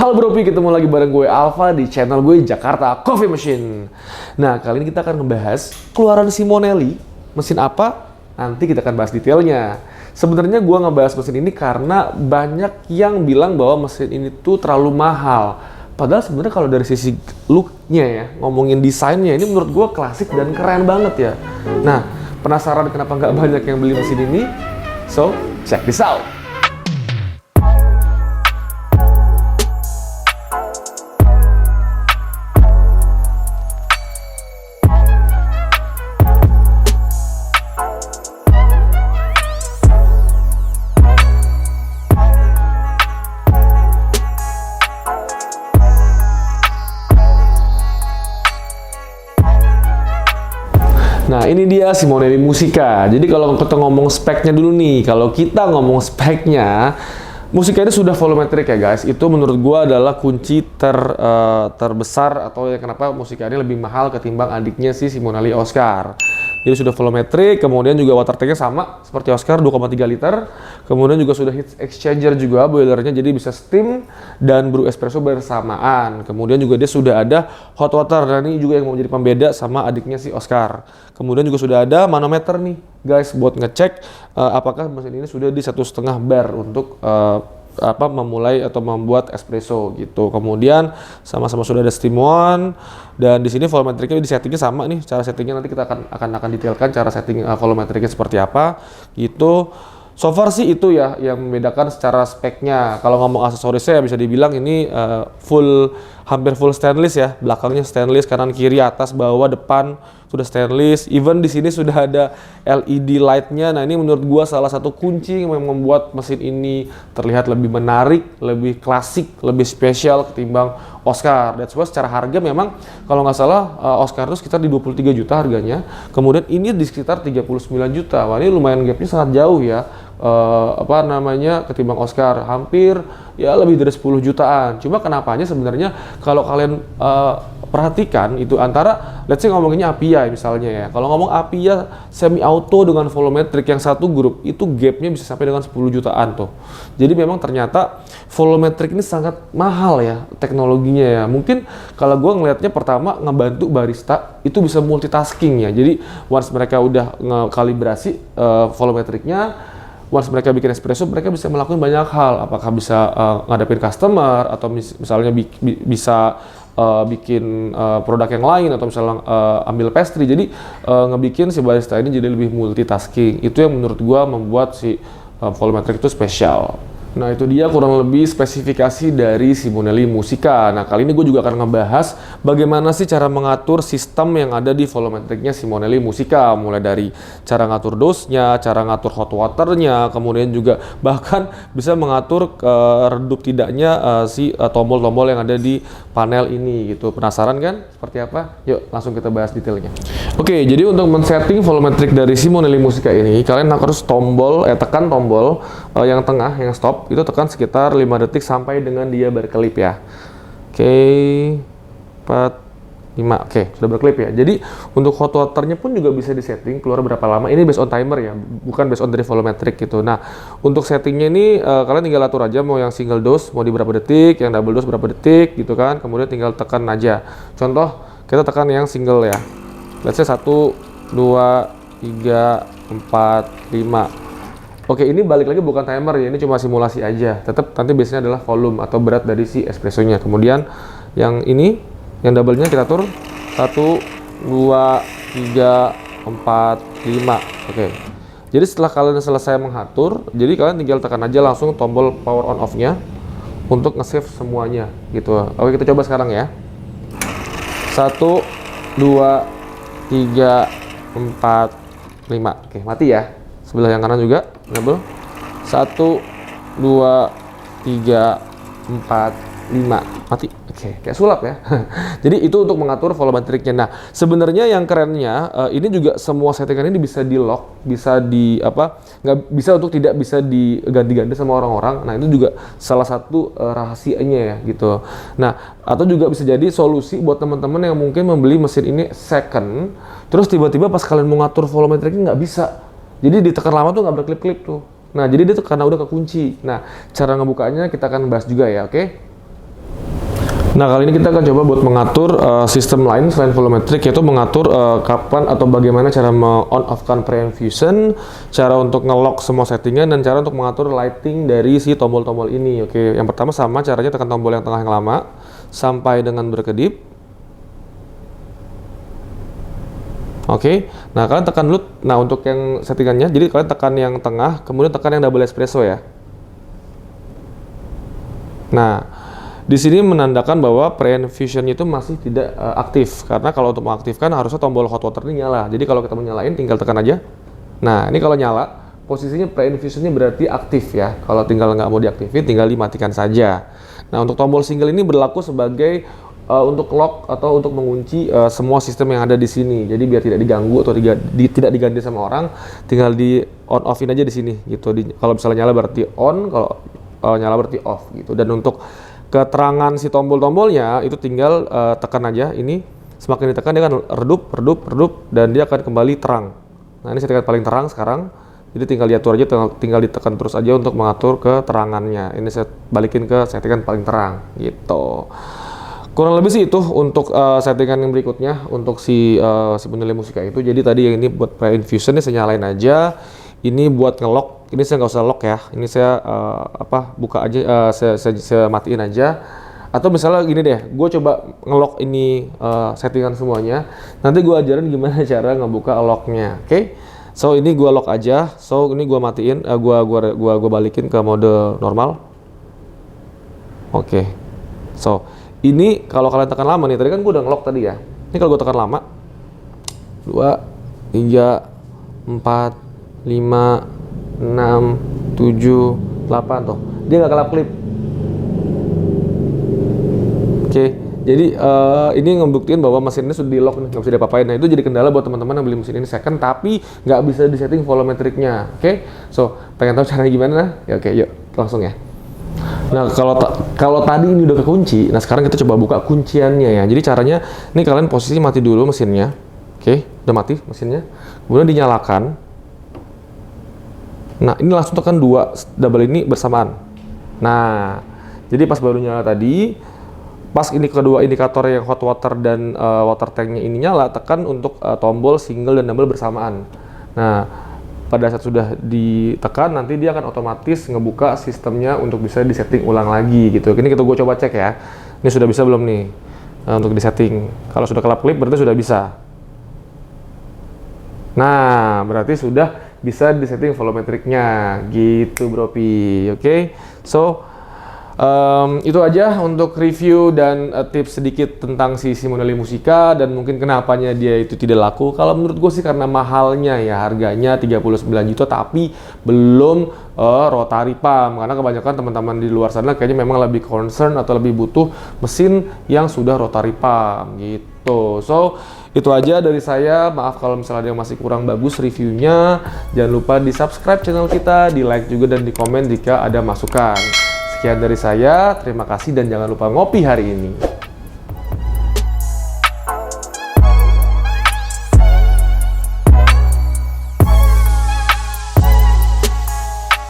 Halo Bropi, ketemu lagi bareng gue Alfa di channel gue Jakarta Coffee Machine. Nah, kali ini kita akan ngebahas keluaran Simonelli. Mesin apa? Nanti kita akan bahas detailnya. Sebenarnya gue ngebahas mesin ini karena banyak yang bilang bahwa mesin ini tuh terlalu mahal. Padahal sebenarnya kalau dari sisi look-nya ya, ngomongin desainnya, ini menurut gue klasik dan keren banget ya. Nah, penasaran kenapa nggak banyak yang beli mesin ini? So, check this out! Nah, ini dia Simonelli Musica. Jadi kalau kita ngomong speknya dulu nih, kalau kita ngomong speknya, Musica ini sudah volumetric ya guys. Itu menurut gua adalah kunci terbesar atau ya kenapa Musica ini lebih mahal ketimbang adiknya si Simonelli Oscar. Jadi sudah volumetric, kemudian juga water tanknya sama seperti Oscar 2,3 liter. Kemudian juga sudah heat exchanger juga boilernya, jadi bisa steam dan brew espresso bersamaan. Kemudian juga dia sudah ada hot water, dan ini juga yang mau menjadi pembeda sama adiknya si Oscar. Kemudian juga sudah ada manometer nih guys buat ngecek apakah mesin ini sudah di 1,5 bar untuk memulai atau membuat espresso gitu. Kemudian sama-sama sudah ada steam one, dan di sini volumetricnya di settingnya sama nih. Cara settingnya nanti kita akan detailkan cara setting volumetricnya seperti apa gitu. So far sih itu ya yang membedakan secara speknya. Kalau ngomong aksesorisnya bisa dibilang ini hampir full stainless ya. Belakangnya stainless, kanan kiri atas bawah depan sudah stainless. Even di sini sudah ada LED light-nya. Nah, ini menurut gua salah satu kunci yang membuat mesin ini terlihat lebih menarik, lebih klasik, lebih spesial ketimbang Oscar. That's why secara harga memang kalau nggak salah Oscar itu sekitar di 23 juta harganya. Kemudian ini di sekitar 39 juta. Wah, ini lumayan gapnya sangat jauh ya. Ketimbang Oscar hampir ya lebih dari 10 jutaan. Cuma kenapanya sebenarnya kalau kalian perhatikan itu antara let's say ngomonginnya Apia misalnya ya. Kalau ngomong Apia semi auto dengan volumetric yang satu grup itu gapnya bisa sampai dengan 10 jutaan tuh. Jadi memang ternyata volumetric ini sangat mahal ya teknologinya ya. Mungkin kalau gue ngelihatnya pertama ngebantu barista itu bisa multitasking ya. Jadi once mereka udah ngekalibrasi volumetricnya, once mereka bikin espresso, mereka bisa melakukan banyak hal. Apakah bisa ngadepin customer, atau misalnya bisa bikin produk yang lain, atau misalnya ambil pastry. Jadi ngebikin si barista ini jadi lebih multitasking. Itu yang menurut gua membuat si volumetric itu spesial. Nah, itu dia kurang lebih spesifikasi dari Simonelli Musica. Nah, kali ini gue juga akan ngebahas bagaimana sih cara mengatur sistem yang ada di volumetricnya Simonelli Musica. Mulai dari cara ngatur dosnya, cara ngatur hot waternya, kemudian juga bahkan bisa mengatur redup tidaknya si tombol-tombol yang ada di panel ini gitu. Penasaran kan seperti apa? Yuk langsung kita bahas detailnya. Oke, jadi untuk men-setting volumetric dari Simonelli Musica ini, kalian harus tekan tombol yang tengah, yang stop, itu tekan sekitar 5 detik sampai dengan dia berkelip ya. Oke, 4, 5, oke, sudah berkelip ya. Jadi untuk hot waternya pun juga bisa disetting keluar berapa lama. Ini based on timer ya, bukan based on dari volumetric gitu. Nah, untuk settingnya ini kalian tinggal atur aja mau yang single dose mau di berapa detik, yang double dose berapa detik gitu kan. Kemudian tinggal tekan aja. Contoh, kita tekan yang single ya. Let's say 1, 2, 3, 4, 5. Oke, ini balik lagi bukan timer ya, ini cuma simulasi aja. Tetap nanti biasanya adalah volume atau berat dari si espressonya. Kemudian yang ini, yang double-nya kita atur 1, 2, 3, 4, 5. Oke. Jadi setelah kalian selesai mengatur, jadi kalian tinggal tekan aja langsung tombol power on off-nya untuk nge-save semuanya gitu. Oke, kita coba sekarang ya. 1, 2, 3, 4, 5. Oke, mati ya. Sebelah yang kanan juga enable. 1, 2, 3, 4, 5. Mati. Oke, kayak sulap ya. Jadi itu untuk mengatur volumetricnya. Nah, sebenarnya yang kerennya ini juga semua settingan ini bisa di lock, bisa nggak bisa untuk tidak bisa diganti-ganti sama orang-orang. Nah, itu juga salah satu rahasianya ya gitu. Nah, atau juga bisa jadi solusi buat teman-teman yang mungkin membeli mesin ini second, terus tiba-tiba pas kalian mau ngatur volumetricnya nggak bisa. Jadi ditekan lama tuh nggak berklip-klip tuh. Nah, jadi dia tuh karena udah kekunci. Nah, cara ngebukanya kita akan bahas juga ya, oke? Nah, kali ini kita akan coba buat mengatur sistem lain selain volumetric, yaitu mengatur kapan atau bagaimana cara on-off-kan pre-infusion, cara untuk nge-lock semua settingan, dan cara untuk mengatur lighting dari si tombol-tombol ini. Oke, yang pertama sama caranya, tekan tombol yang tengah yang lama sampai dengan berkedip. Oke, nah kalian tekan dulu. Nah, untuk yang settingannya, jadi kalian tekan yang tengah, kemudian tekan yang double espresso ya. Nah, di sini menandakan bahwa pre-infusion itu masih tidak aktif, karena kalau untuk mengaktifkan harusnya tombol hot water ini nyala. Jadi kalau kita mau nyalain tinggal tekan aja. Nah, ini kalau nyala, posisinya pre-infusionnya berarti aktif ya. Kalau tinggal nggak mau diaktifin, tinggal dimatikan saja. Nah, untuk tombol single ini berlaku sebagai untuk lock atau untuk mengunci semua sistem yang ada di sini. Jadi biar tidak diganggu atau tidak diganti sama orang, tinggal di on offin aja di sini gitu. Kalau misalnya nyala berarti on, kalau nyala berarti off gitu. Dan untuk keterangan si tombol-tombolnya itu tinggal tekan aja ini, semakin ditekan dia akan redup, dan dia akan kembali terang. Nah, ini settingan paling terang sekarang, jadi tinggal diatur aja, tinggal ditekan terus aja untuk mengatur keterangannya. Ini saya balikin ke settingan paling terang gitu. Kurang lebih sih itu untuk settingan yang berikutnya untuk si penilai musika itu. Jadi tadi yang ini buat pre-infusion, ini saya nyalain aja. Ini buat nge-lock, ini saya nggak usah lock ya. Ini saya buka aja, saya matiin aja. Atau misalnya gini deh, gue coba nge-lock ini settingan semuanya. Nanti gue ajarin gimana cara ngebuka locknya, oke? So ini gue lock aja. So ini gue matiin, gue balikin ke mode normal. Oke. So ini kalau kalian tekan lama nih, tadi kan gue udah nge-lock tadi ya. Ini kalau gue tekan lama, 2, 3, 4, 5, 6, 7, 8 tuh. Dia nggak kelap klip. Oke, jadi ini ngebuktiin bahwa mesin ini sudah di lock nih, nggak bisa diapa-apain. Nah, itu jadi kendala buat teman-teman yang beli mesin ini second tapi nggak bisa disetting volumetricnya. Oke, so pengen tahu caranya gimana? Ya oke, yuk langsung ya. Nah, kalau tadi ini udah kekunci, nah sekarang kita coba buka kunciannya ya. Jadi caranya, ini kalian posisi mati dulu mesinnya. Oke, udah mati mesinnya. Kemudian dinyalakan. Nah, ini langsung tekan 2 double ini bersamaan. Nah, jadi pas baru nyala tadi, pas ini kedua indikator yang hot water dan water tanknya ini nyala, tekan untuk tombol single dan double bersamaan. Nah, pada saat sudah ditekan, nanti dia akan otomatis ngebuka sistemnya untuk bisa disetting ulang lagi gitu. Ini gue coba cek ya. Ini sudah bisa belum nih untuk disetting? Kalau sudah kelap klip berarti sudah bisa. Nah, berarti sudah bisa disetting volumetricnya gitu Bro Pi. Oke. So itu aja untuk review dan tips sedikit tentang si Simonelli Musica dan mungkin kenapanya dia itu tidak laku. Kalau menurut gue sih karena mahalnya ya, harganya 39 juta tapi belum rotary pump, karena kebanyakan teman-teman di luar sana kayaknya memang lebih concern atau lebih butuh mesin yang sudah rotary pump gitu. So itu aja dari saya. Maaf kalau misalnya ada yang masih kurang bagus reviewnya. Jangan lupa di subscribe channel kita, di like juga dan di komen jika ada masukan. Sekian dari saya, terima kasih dan jangan lupa ngopi hari ini.